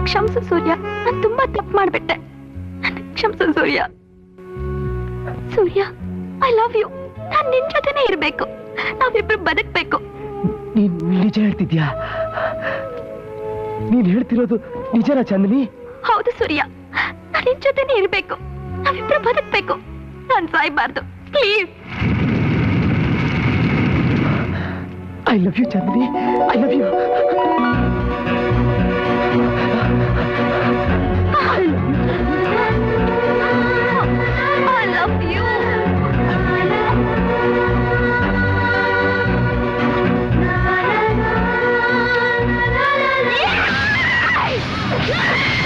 ಕ್ಷಮಿಸು ಸೂರ್ಯ, ನಾನು ತುಂಬಾ ತಪ್ಪು ಮಾಡ್ಬಿಟ್ಟೆ. ಕ್ಷಮಿಸು ಸೂರ್ಯ. ಸೂರ್ಯ, ಐ ಲವ್ ಯು. ನಾನು ನಿನ್ ಜೊತೆನೇ ಇರ್ಬೇಕು. ನಾವಿಬ್ರು ಬದುಕ್ಬೇಕು. ನೀನ್ ನಿಜ ಹೇಳ್ತಿದ್ಯಾ? ನೀನ್ ಹೇಳ್ತಿರೋದು ನಿಜನಾ ಚಾಂದಿನಿ? ಹೌದು ಸೂರ್ಯ, ನಾನು ನಿನ್ ಜೊತೆನೇ ಇರ್ಬೇಕು. ನಾವಿಬ್ರು ಬದುಕ್ಬೇಕು. ನಾನು ಸಾಯ್ಬಾರ್ದು, please. I love you Chandini, I love you. Yeah!